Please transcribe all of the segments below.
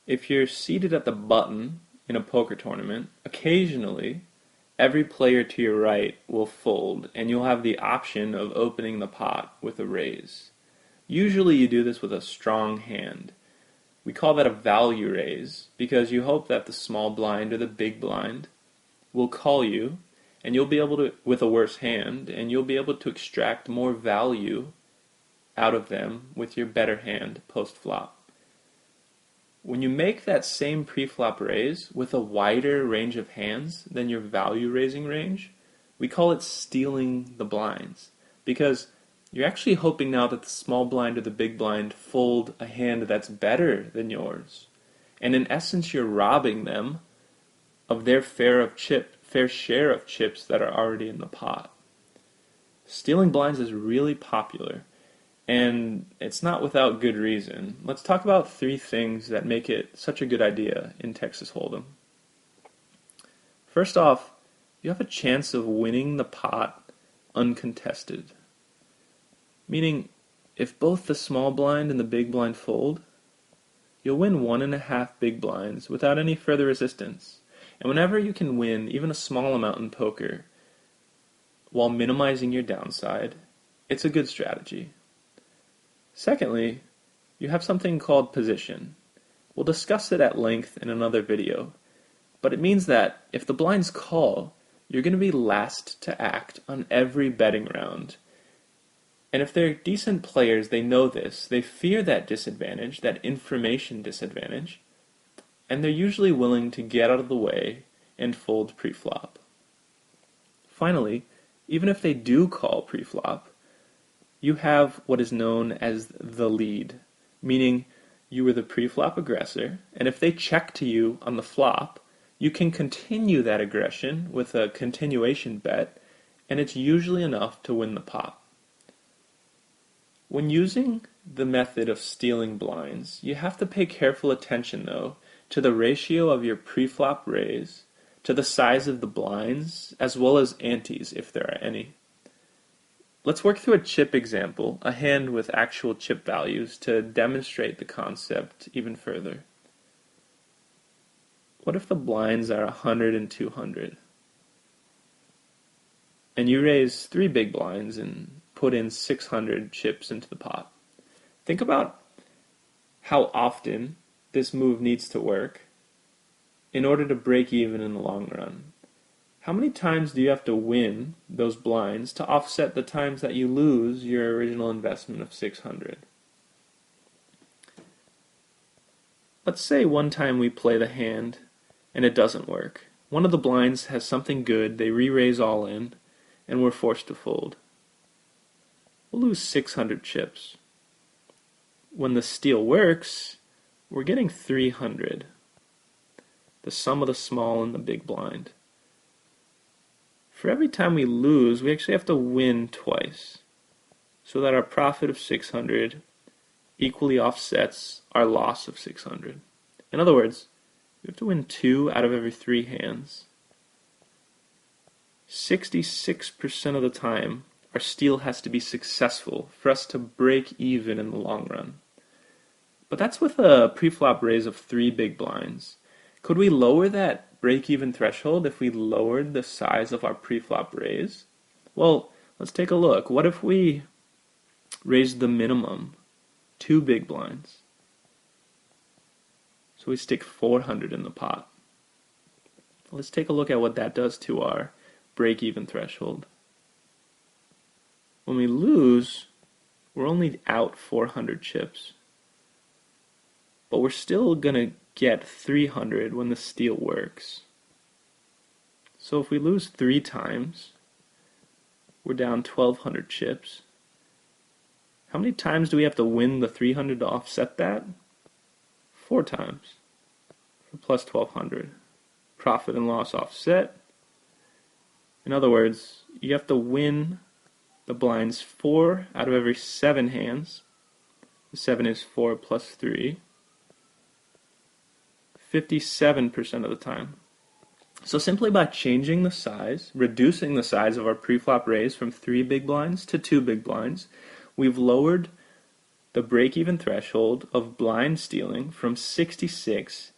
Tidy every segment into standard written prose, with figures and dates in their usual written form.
If you're seated at the button in a poker tournament, occasionally every player to your right will fold, and you'll have the option of opening the pot with a raise. Usually you do this with a strong hand. We call that a value raise because you hope that the small blind or the big blind will call you, and you'll be able to, with a worse hand, and you'll be able to extract more value out of them with your better hand post-flop. When you make that same pre-flop raise with a wider range of hands than your value raising range, we call it stealing the blinds, because you're actually hoping now that the small blind or the big blind fold a hand that's better than yours. And in essence, you're robbing them of their fair share of chips that are already in the pot. Stealing blinds is really popular, and it's not without good reason. Let's talk about 3 things that make it such a good idea in Texas Hold'em. First off, you have a chance of winning the pot uncontested. Meaning, if both the small blind and the big blind fold, you'll win 1.5 big blinds without any further resistance. And whenever you can win even a small amount in poker while minimizing your downside, it's a good strategy. Secondly, you have something called position. We'll discuss it at length in another video, but it means that if the blinds call, you're going to be last to act on every betting round. And if they're decent players, they know this. They fear that disadvantage, that information disadvantage, and they're usually willing to get out of the way and fold pre-flop. Finally, even if they do call pre-flop, you have what is known as the lead, meaning you were the pre-flop aggressor, and if they check to you on the flop, you can continue that aggression with a continuation bet, and it's usually enough to win the pot. When using the method of stealing blinds, you have to pay careful attention, though, to the ratio of your pre-flop raise, to the size of the blinds, as well as antes, if there are any. Let's work through a chip example, a hand with actual chip values, to demonstrate the concept even further. What if the blinds are 100 and 200? And you raise 3 big blinds and put in 600 chips into the pot. Think about how often this move needs to work in order to break even in the long run. How many times do you have to win those blinds to offset the times that you lose your original investment of 600? Let's say one time we play the hand and it doesn't work. One of the blinds has something good, they re-raise all in, and we're forced to fold. We'll lose 600 chips. When the steal works, we're getting 300. The sum of the small and the big blind. For every time we lose, we actually have to win twice, so that our profit of 600 equally offsets our loss of 600. In other words, we have to win 2 out of every 3 hands. 66% of the time, our steal has to be successful for us to break even in the long run. But that's with a pre-flop raise of 3 big blinds. Could we lower that break-even threshold if we lowered the size of our pre-flop raise? Well, let's take a look. What if we raised the minimum 2 big blinds? So we stick 400 in the pot. Let's take a look at what that does to our break-even threshold. When we lose, we're only out 400 chips. But we're still going to get 300 when the steal works. So if we lose 3 times, we're down 1,200 chips. How many times do we have to win the 300 to offset that? 4 times for plus 1,200. Profit and loss offset. In other words, you have to win the blinds 4 out of every 7 hands. The 7 is 4 plus 3. 57% of the time. So simply by changing the size, reducing the size of our pre-flop raise from 3 big blinds to 2 big blinds, we've lowered the break-even threshold of blind stealing from 66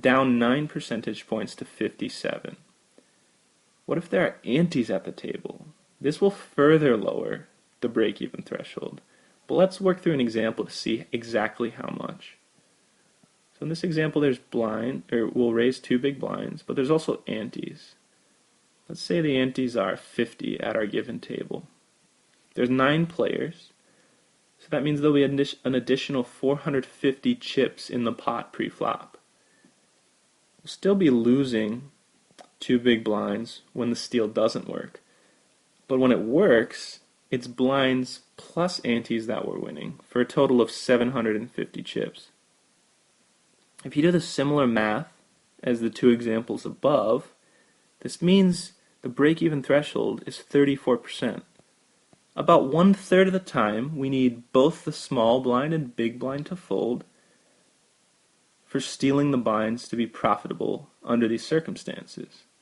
down 9 percentage points to 57. What if there are antes at the table? This will further lower the break-even threshold. But let's work through an example to see exactly how much. So in this example, there's we'll raise 2 big blinds, but there's also antes. Let's say the antes are 50 at our given table. There's 9 players, so that means there'll be an additional 450 chips in the pot pre-flop. We'll still be losing 2 big blinds when the steal doesn't work. But when it works, it's blinds plus antes that we're winning, for a total of 750 chips. If you do the similar math as the 2 examples above, this means the break-even threshold is 34%. About 1/3 of the time, we need both the small blind and big blind to fold for stealing the blinds to be profitable under these circumstances.